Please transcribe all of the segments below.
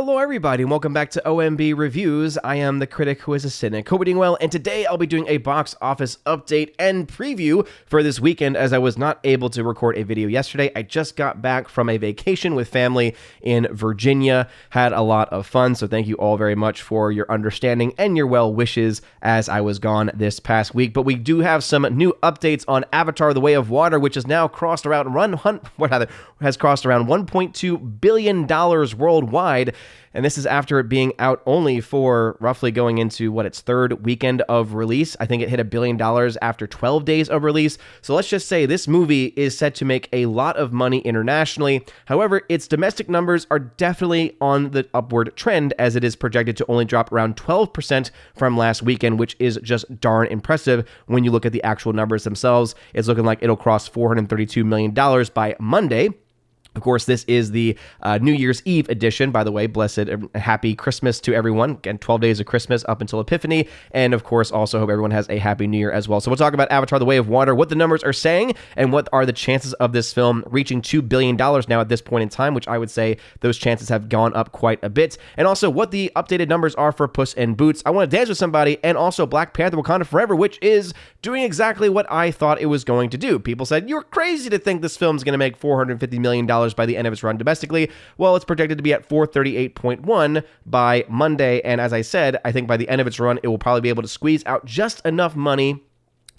Hello everybody, and welcome back to OMB Reviews. I am the critic who is a cynic. Hope you're doing well, and today I'll be doing a box office update and preview for this weekend, as I was not able to record a video yesterday. I just got back from a vacation with family in Virginia, had a lot of fun, so thank you all very much for your understanding and your well wishes as I was gone this past week. But we do have some new updates on Avatar: The Way of Water, which has now crossed around $1.2 billion worldwide. And this is after it being out only for roughly going into, its third weekend of release. I think it hit $1 billion after 12 days of release. So let's just say this movie is set to make a lot of money internationally. However, its domestic numbers are definitely on the upward trend, as it is projected to only drop around 12% from last weekend, which is just darn impressive when you look at the actual numbers themselves. It's looking like it'll cross $432 million by Monday. Of course, this is the New Year's Eve edition. By the way, blessed and happy Christmas to everyone. Again, 12 days of Christmas up until Epiphany. And of course, also hope everyone has a happy New Year as well. So we'll talk about Avatar: The Way of Water, what the numbers are saying, and what are the chances of this film reaching $2 billion now at this point in time, which I would say those chances have gone up quite a bit. And also what the updated numbers are for Puss in Boots, I Want to Dance with Somebody, and also Black Panther: Wakanda Forever, which is doing exactly what I thought it was going to do. People said, you're crazy to think this film's going to make $450 million by the end of its run domestically. Well, it's projected to be at 438.1 by Monday, and as I said, I think by the end of its run, it will probably be able to squeeze out just enough money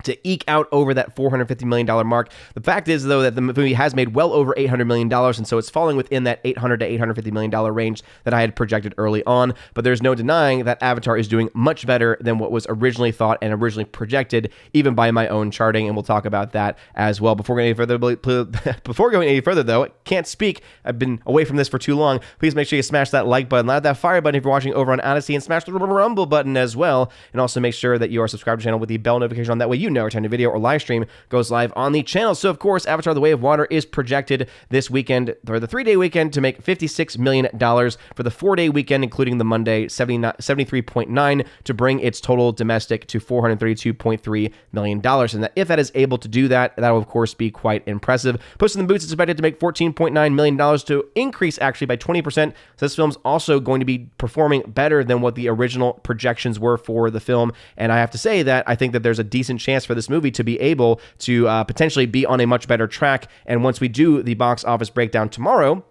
to eke out over that $450 million mark. The fact is, though, that the movie has made well over $800 million, and so it's falling within that $800 to $850 million range that I had projected early on. But there's no denying that Avatar is doing much better than what was originally thought and originally projected, even by my own charting, and we'll talk about that as well. Before going any further, though, I can't speak. I've been away from this for too long. Please make sure you smash that like button, loud that fire button if you're watching over on Odyssey, and smash the rumble button as well. And also make sure that you are subscribed to the channel with the bell notification on. That way you know every time a video or live stream goes live on the channel. So of course, Avatar: The Way of Water is projected this weekend, or the 3-day weekend, to make $56 million. For the 4-day weekend, including the Monday, 73.9, to bring its total domestic to $432.3 million. And that, if that is able to do that, that will of course be quite impressive. Puss in Boots is expected to make $14.9 million, to increase actually by 20%. So this film's also going to be performing better than what the original projections were for the film. And I have to say that I think that there's a decent chance for this movie to be able to potentially be on a much better track. And once we do the box office breakdown tomorrow,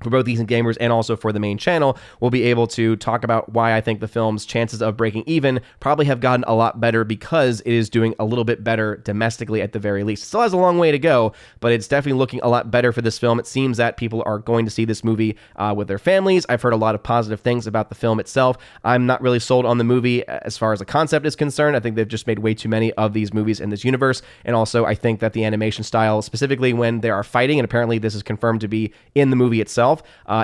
for both Decent Gamers and also for the main channel, we'll be able to talk about why I think the film's chances of breaking even probably have gotten a lot better, because it is doing a little bit better domestically at the very least. It still has a long way to go, but it's definitely looking a lot better for this film. It seems that people are going to see this movie with their families. I've heard a lot of positive things about the film itself. I'm not really sold on the movie as far as the concept is concerned. I think they've just made way too many of these movies in this universe, and also I think that the animation style, specifically when they are fighting, and apparently this is confirmed to be in the movie itself,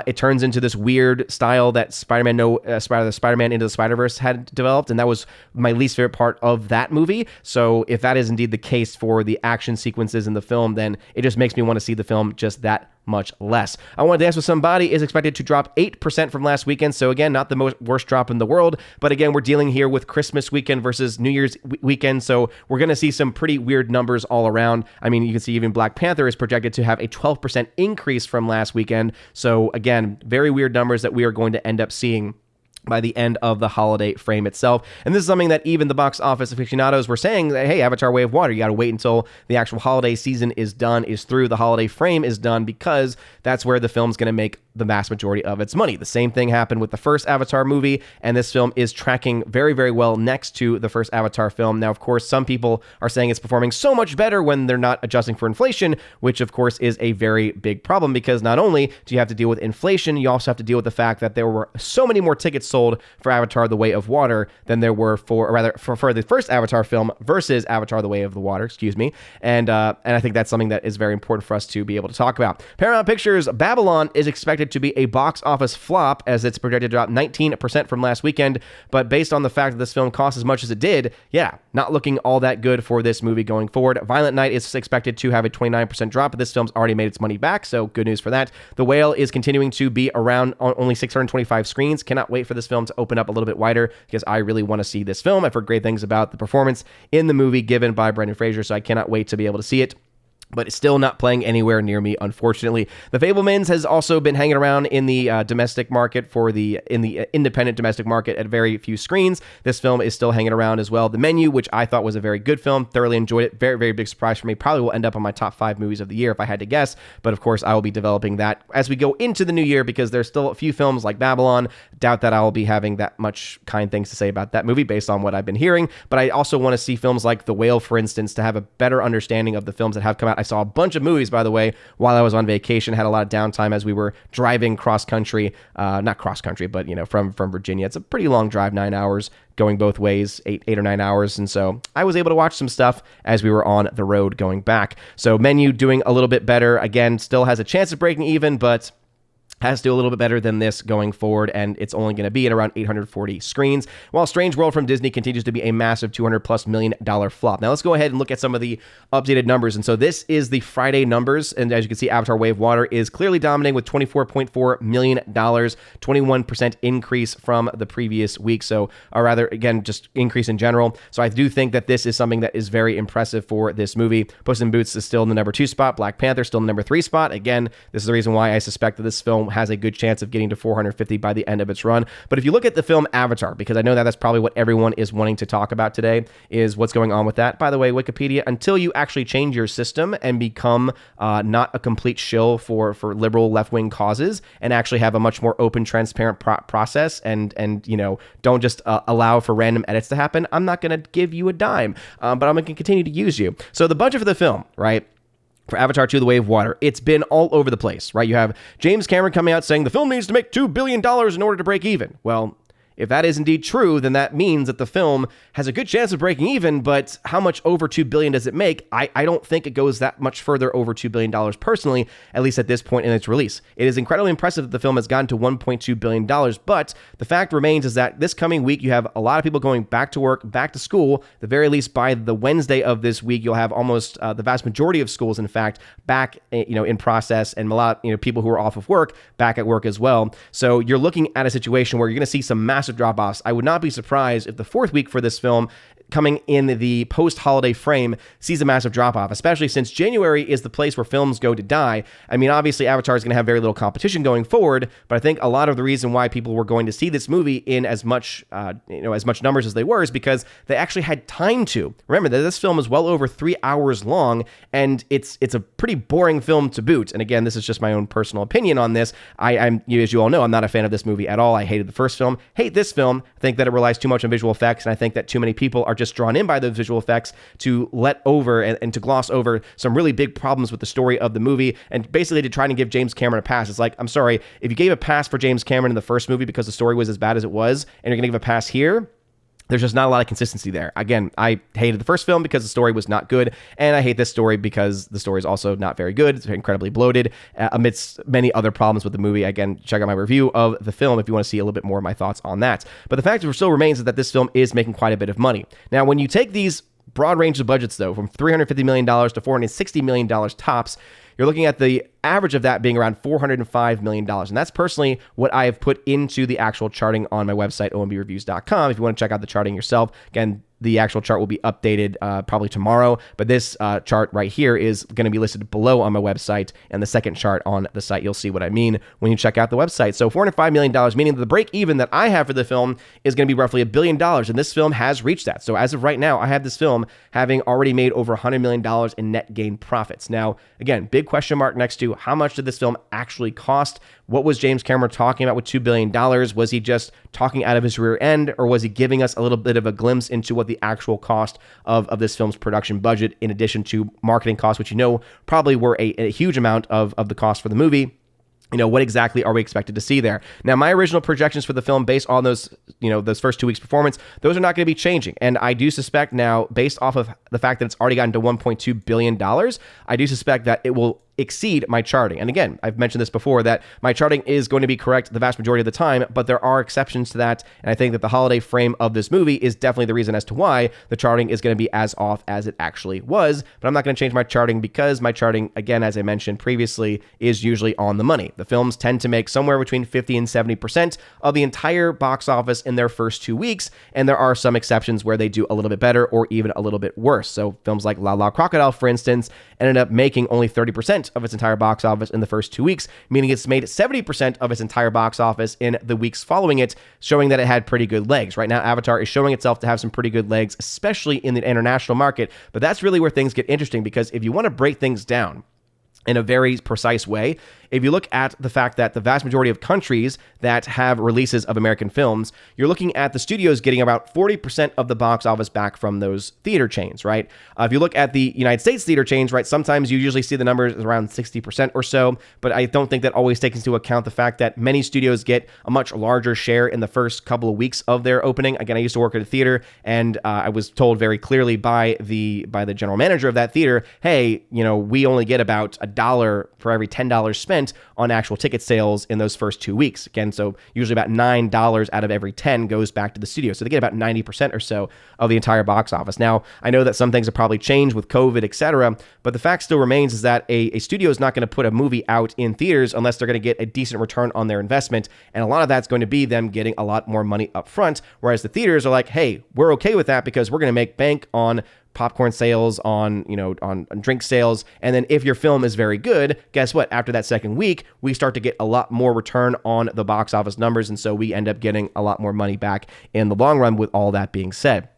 it turns into this weird style that Spider-Man Into the Spider-Verse had developed, and that was my least favorite part of that movie. So if that is indeed the case for the action sequences in the film, then it just makes me want to see the film just that much less. I Want to Dance with Somebody is expected to drop 8% from last weekend, so again, not the worst drop in the world, but again, we're dealing here with Christmas weekend versus New Year's weekend, so we're going to see some pretty weird numbers all around. I mean, you can see even Black Panther is projected to have a 12% increase from last weekend, so again, very weird numbers that we are going to end up seeing by the end of the holiday frame itself. And this is something that even the box office aficionados were saying that, hey, Avatar: Way of Water, you got to wait until the actual holiday season is through, the holiday frame is done, because that's where the film's going to make the vast majority of its money. The same thing happened with the first Avatar movie, and this film is tracking very, very well next to the first Avatar film. Now, of course, some people are saying it's performing so much better when they're not adjusting for inflation, which of course is a very big problem, because not only do you have to deal with inflation, you also have to deal with the fact that there were so many more tickets sold for Avatar: The Way of Water than there were for the first Avatar film versus Avatar: The Way of the Water, and I think that's something that is very important for us to be able to talk about. Paramount Pictures' Babylon is expected to be a box office flop, as it's projected to drop 19% from last weekend, but based on the fact that this film cost as much as it did, not looking all that good for this movie going forward. Violent Night is expected to have a 29% drop, but this film's already made its money back, so good news for that. The Whale is continuing to be around on only 625 screens. Cannot wait for this film to open up a little bit wider, because I really want to see this film. I've heard great things about the performance in the movie given by Brendan Fraser, so I cannot wait to be able to see it. but it's still not playing anywhere near me, unfortunately. The Fabelmans has also been hanging around in the domestic market in the independent domestic market at very few screens. This film is still hanging around as well. The Menu, which I thought was a very good film, thoroughly enjoyed it. Very, very big surprise for me. Probably will end up on my top 5 movies of the year if I had to guess. But of course, I will be developing that as we go into the new year because there's still a few films like Babylon. Doubt that I will be having that much kind things to say about that movie based on what I've been hearing. But I also want to see films like The Whale, for instance, to have a better understanding of the films that have come out. I saw a bunch of movies, by the way, while I was on vacation. Had a lot of downtime as we were driving cross country, not cross country, but from Virginia. It's a pretty long drive, 9 hours going both ways, eight or 9 hours, and so I was able to watch some stuff as we were on the road going back. So Menu doing a little bit better. Again, still has a chance of breaking even, but has to do a little bit better than this going forward, and it's only going to be at around 840 screens, while Strange World from Disney continues to be a massive $200+ million flop. Now let's go ahead and look at some of the updated numbers. And so this is the Friday numbers, and as you can see, Avatar Way of Water is clearly dominating with $24.4 million, 21% increase from the previous week. So, or rather, again, just increase in general. So I do think that this is something that is very impressive for this movie. Puss in Boots is still in the number 2 spot. Black Panther still in the number 3 spot. Again, this is the reason why I suspect that this film has a good chance of getting to 450 by the end of its run. But if you look at the film Avatar, because I know that that's probably what everyone is wanting to talk about today, is what's going on with that. By the way, Wikipedia, until you actually change your system and become not a complete shill for liberal left-wing causes and actually have a much more open, transparent process and don't just allow for random edits to happen, I'm not going to give you a dime, but I'm going to continue to use you. So the budget for the film, right? For Avatar 2, The Way of Water, it's been all over the place, right? You have James Cameron coming out saying the film needs to make $2 billion in order to break even. Well, if that is indeed true, then that means that the film has a good chance of breaking even, but how much over $2 billion does it make? I don't think it goes that much further over $2 billion personally, at least at this point in its release. It is incredibly impressive that the film has gotten to $1.2 billion, but the fact remains is that this coming week, you have a lot of people going back to work, back to school. At the very least, by the Wednesday of this week, you'll have almost the vast majority of schools, in fact, back in process, and a lot people who are off of work back at work as well. So you're looking at a situation where you're going to see some massive drop-offs. I would not be surprised if the 4th week for this film, coming in the post-holiday frame, sees a massive drop-off, especially since January is the place where films go to die. I mean, obviously, Avatar is going to have very little competition going forward, but I think a lot of the reason why people were going to see this movie in as much numbers as they were is because they actually had time to. Remember that this film is well over 3 hours long, and it's a pretty boring film to boot. And again, this is just my own personal opinion on this. I'm as you all know, I'm not a fan of this movie at all. I hated the first film, hate this film. I think that it relies too much on visual effects, and I think that too many people are just drawn in by those visual effects to let over and to gloss over some really big problems with the story of the movie, and basically to try to give James Cameron a pass. It's like, I'm sorry, if you gave a pass for James Cameron in the first movie because the story was as bad as it was, and you're going to give a pass here, there's just not a lot of consistency there. Again, I hated the first film because the story was not good, and I hate this story because the story is also not very good. It's incredibly bloated, amidst many other problems with the movie. Again, check out my review of the film if you want to see a little bit more of my thoughts on that. But the fact still remains is that this film is making quite a bit of money. Now, when you take these broad range of budgets, though, from $350 million to $460 million tops, you're looking at the average of that being around $405 million. And that's personally what I have put into the actual charting on my website, ombReviews.com. If you want to check out the charting yourself, again, the actual chart will be updated probably tomorrow, but this chart right here is going to be listed below on my website, and the second chart on the site, you'll see what I mean when you check out the website. So $405 million, meaning that the break even that I have for the film is going to be roughly $1 billion, and this film has reached that. So as of right now, I have this film having already made over $100 million in net gain profits. Now, again, big question mark next to how much did this film actually cost? What was James Cameron talking about with $2 billion? Was he just talking out of his rear end, or was he giving us a little bit of a glimpse into what the actual cost of this film's production budget, in addition to marketing costs, which probably were a huge amount of the cost for the movie? What exactly are we expected to see there? Now, my original projections for the film based on those first 2 weeks performance, those are not going to be changing. And I do suspect now, based off of the fact that it's already gotten to $1.2 billion, I do suspect that it will exceed my charting. And again, I've mentioned this before, that my charting is going to be correct the vast majority of the time, but there are exceptions to that. And I think that the holiday frame of this movie is definitely the reason as to why the charting is going to be as off as it actually was. But I'm not going to change my charting, because my charting, again, as I mentioned previously, is usually on the money. The films tend to make somewhere between 50 and 70% of the entire box office in their first 2 weeks. And there are some exceptions where they do a little bit better or even a little bit worse. So films like La La Crocodile, for instance, ended up making only 30% of its entire box office in the first 2 weeks, meaning it's made 70% of its entire box office in the weeks following it, showing that it had pretty good legs. Right now, Avatar is showing itself to have some pretty good legs, especially in the international market. But that's really where things get interesting, because if you want to break things down in a very precise way, if you look at the fact that the vast majority of countries that have releases of American films, you're looking at the studios getting about 40% of the box office back from those theater chains, right? If you look at the United States theater chains, right, sometimes you usually see the numbers around 60% or so, but I don't think that always takes into account the fact that many studios get a much larger share in the first couple of weeks of their opening. Again, I used to work at a theater, and I was told very clearly by the general manager of that theater, hey, we only get about $1 for every $10 spent on actual ticket sales in those first 2 weeks. Again, so usually about $9 out of every 10 goes back to the studio. So they get about 90% or so of the entire box office. Now, I know that some things have probably changed with COVID, etc., but the fact still remains is that a studio is not going to put a movie out in theaters unless they're going to get a decent return on their investment. And a lot of that's going to be them getting a lot more money up front, whereas the theaters are like, hey, we're okay with that because we're going to make bank on popcorn sales, on drink sales. And then if your film is very good, guess what? After that second week, we start to get a lot more return on the box office numbers. And so we end up getting a lot more money back in the long run, with all that being said.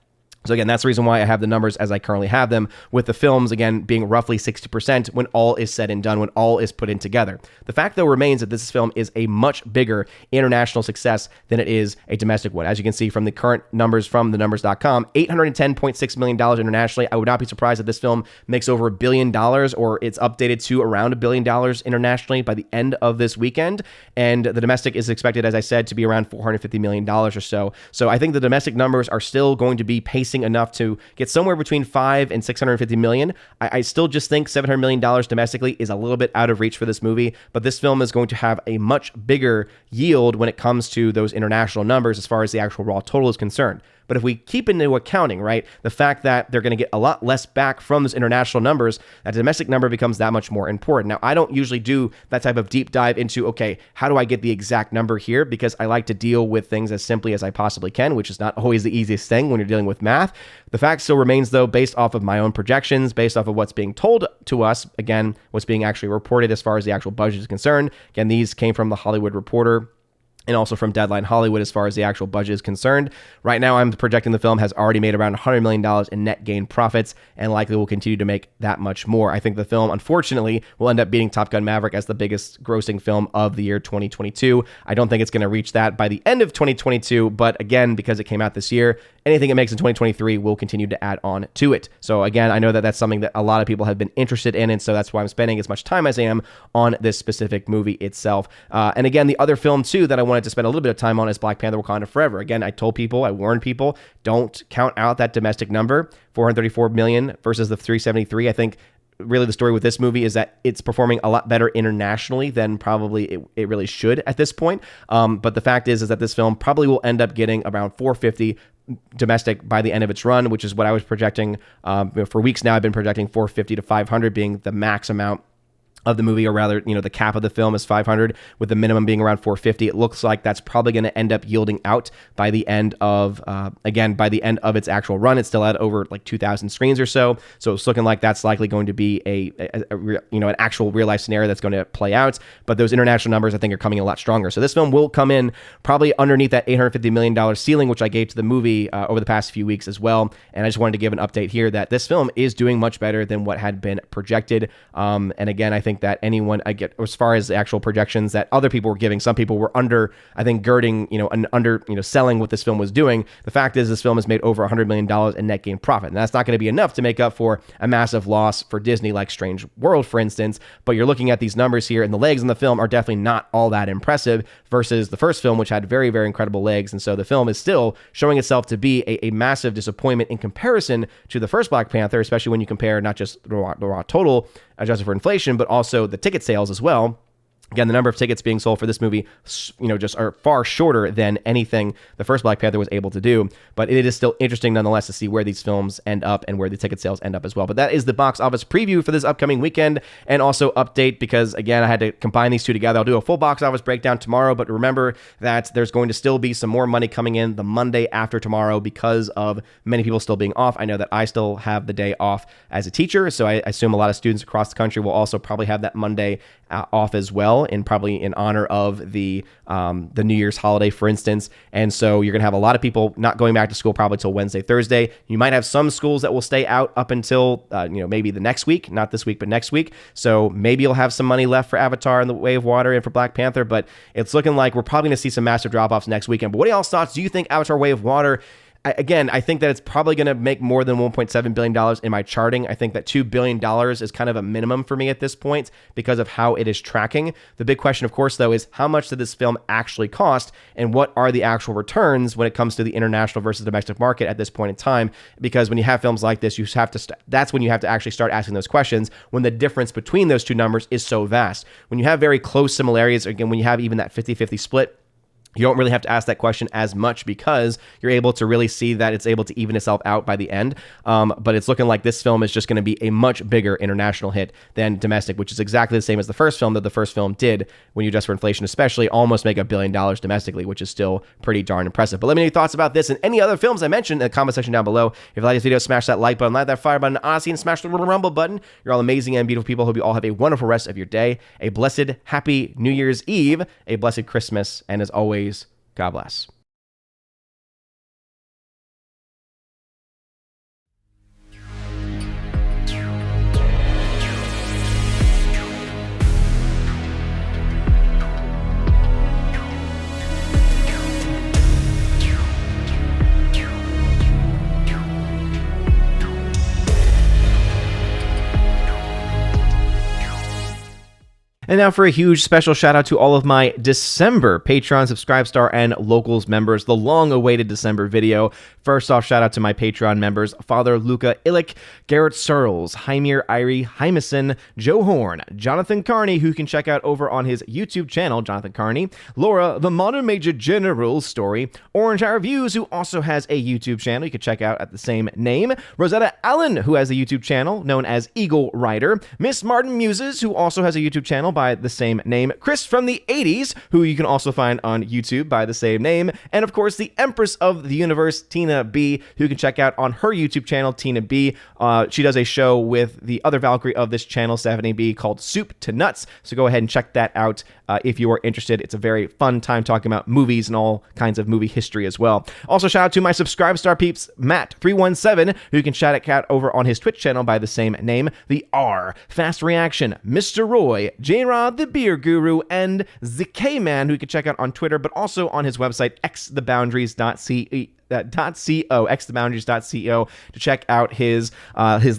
So again, that's the reason why I have the numbers as I currently have them, with the films, again, being roughly 60% when all is said and done, when all is put in together. The fact, though, remains that this film is a much bigger international success than it is a domestic one. As you can see from the current numbers from thenumbers.com, $810.6 million internationally. I would not be surprised if this film makes over $1 billion, or it's updated to around $1 billion internationally by the end of this weekend. And the domestic is expected, as I said, to be around $450 million or so. So I think the domestic numbers are still going to be pacing enough to get somewhere between $500 and $650 million. I still just think $700 million domestically is a little bit out of reach for this movie, but this film is going to have a much bigger yield when it comes to those international numbers as far as the actual raw total is concerned. But if we keep into accounting, right, the fact that they're going to get a lot less back from those international numbers, that domestic number becomes that much more important. Now, I don't usually do that type of deep dive into, okay, how do I get the exact number here? Because I like to deal with things as simply as I possibly can, which is not always the easiest thing when you're dealing with math. The fact still remains, though, based off of my own projections, based off of what's being told to us, again, what's being actually reported as far as the actual budget is concerned. Again, these came from the Hollywood Reporter and also from Deadline Hollywood as far as the actual budget is concerned. Right now, I'm projecting the film has already made around $100 million in net gain profits and likely will continue to make that much more. I think the film, unfortunately, will end up beating Top Gun Maverick as the biggest grossing film of the year 2022. I don't think it's going to reach that by the end of 2022, but again, because it came out this year, anything it makes in 2023 will continue to add on to it. So again, I know that that's something that a lot of people have been interested in, and so that's why I'm spending as much time as I am on this specific movie itself. And again, the other film, too, that I wanted to spend a little bit of time on is Black Panther: Wakanda Forever. Again, I warned people, don't count out that domestic number, 434 million versus the 373. I think really the story with this movie is that it's performing a lot better internationally than probably it really should at this point. But the fact is that this film probably will end up getting around 450 domestic by the end of its run, which is what I was projecting. For weeks now, I've been projecting 450 to 500 being the max amount of the movie, or rather, the cap of the film is 500 with the minimum being around 450. It looks like that's probably going to end up yielding out by the end of, by the end of its actual run. It's still at over like 2,000 screens or so. So it's looking like that's likely going to be an actual real life scenario that's going to play out. But those international numbers, I think, are coming a lot stronger. So this film will come in probably underneath that $850 million ceiling, which I gave to the movie over the past few weeks as well. And I just wanted to give an update here that this film is doing much better than what had been projected. And again, I think that anyone, as far as the actual projections that other people were giving, some people were selling what this film was doing. The fact is, this film has made over $100 million in net gain profit. And that's not going to be enough to make up for a massive loss for Disney, like Strange World, for instance. But you're looking at these numbers here, and the legs in the film are definitely not all that impressive versus the first film, which had very, very incredible legs. And so the film is still showing itself to be a massive disappointment in comparison to the first Black Panther, especially when you compare not just the raw total adjusted for inflation, but also also the ticket sales as well. Again, the number of tickets being sold for this movie, just are far shorter than anything the first Black Panther was able to do. But it is still interesting nonetheless to see where these films end up and where the ticket sales end up as well. But that is the box office preview for this upcoming weekend, and also update because, again, I had to combine these two together. I'll do a full box office breakdown tomorrow, but remember that there's going to still be some more money coming in the Monday after tomorrow because of many people still being off. I know that I still have the day off as a teacher, so I assume a lot of students across the country will also probably have that Monday off as well, and probably in honor of the New Year's holiday, for instance. And so you're going to have a lot of people not going back to school probably till Wednesday, Thursday. You might have some schools that will stay out up until maybe the next week, not this week, but next week. So maybe you'll have some money left for Avatar and the Way of Water and for Black Panther, but it's looking like we're probably going to see some massive drop-offs next weekend. But what are y'all's thoughts? Do you think Avatar Way of Water, again, I think that it's probably going to make more than $1.7 billion in my charting. I think that $2 billion is kind of a minimum for me at this point because of how it is tracking. The big question, of course, though, is how much did this film actually cost, and what are the actual returns when it comes to the international versus domestic market at this point in time? Because when you have films like this, you have to that's when you have to actually start asking those questions, when the difference between those two numbers is so vast. When you have very close similarities, again, when you have even that 50-50 split, you don't really have to ask that question as much because you're able to really see that it's able to even itself out by the end. But it's looking like this film is just going to be a much bigger international hit than domestic, which is exactly the same as the first film, that the first film did, when you adjust for inflation especially, almost make $1 billion domestically, which is still pretty darn impressive. But let me know your thoughts about this and any other films I mentioned in the comment section down below. If you like this video, smash that like button, light that fire button, Odyssey, and smash the little rumble button. You're all amazing and beautiful people. Hope you all have a wonderful rest of your day, a blessed, happy New Year's Eve, a blessed Christmas, and as always, God bless. And now for a huge special shout out to all of my December Patreon, Subscribestar, and Locals members, the long-awaited December video. First off, shout out to my Patreon members, Father Luca Illick, Garrett Searles, Hymir Irie Hymason, Joe Horn, Jonathan Carney, who you can check out over on his YouTube channel, Jonathan Carney, Laura, the Modern Major General Story, Orange Eye Reviews, who also has a YouTube channel you can check out at the same name, Rosetta Allen, who has a YouTube channel known as Eagle Rider, Miss Martin Muses, who also has a YouTube channel by the same name, Chris from the 80s, who you can also find on YouTube by the same name, and of course the Empress of the Universe, Tina B, who you can check out on her YouTube channel, Tina B. She does a show with the other Valkyrie of this channel, Stephanie B, called Soup to Nuts, so go ahead and check that out if you are interested. It's a very fun time talking about movies and all kinds of movie history as well. Also, shout out to my Subscribestar peeps, Matt317, who you can check out over on his Twitch channel by the same name, the R, Fast Reaction, Mr. Roy, J-Rod, the Beer Guru, and the K-Man, who you can check out on Twitter, but also on his website, xtheboundaries.co, to check out his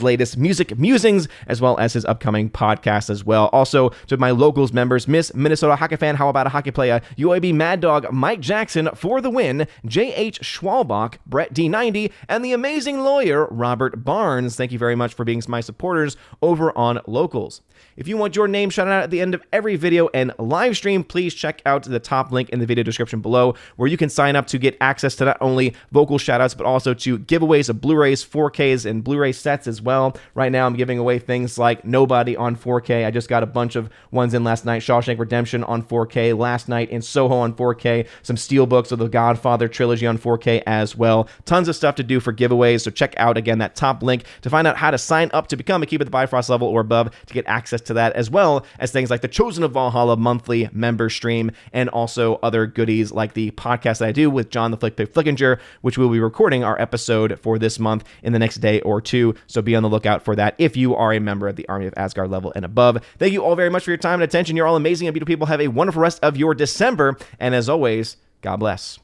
latest music musings, as well as his upcoming podcast as well. Also, to my Locals members, Miss Minnesota Hockey Fan, How About a Hockey Player, UAB Mad Dog, Mike Jackson for the win, J.H. Schwalbach, Brett D90, and the amazing lawyer, Robert Barnes. Thank you very much for being my supporters over on Locals. If you want your name shouted out at the end of every video and live stream, please check out the top link in the video description below, where you can sign up to get access to not only vocal shoutouts, but also to giveaways of Blu-rays, 4Ks, and Blu-ray sets as well. Right now, I'm giving away things like Nobody on 4K. I just got a bunch of ones in last night. Shawshank Redemption on 4K last night, in Soho on 4K. Some steelbooks of the Godfather trilogy on 4K as well. Tons of stuff to do for giveaways, so check out, again, that top link to find out how to sign up to become a Keep It the Bifrost level or above to get access to that, as well as things like the Chosen of Valhalla monthly member stream, and also other goodies like the podcast that I do with John the Flick Pig Flickinger, which we'll be recording our episode for this month in the next day or two, so be on the lookout for that if you are a member of the Army of Asgard level and above. Thank you all very much for your time and attention. You're all amazing and beautiful people. Have a wonderful rest of your December, and as always, God bless.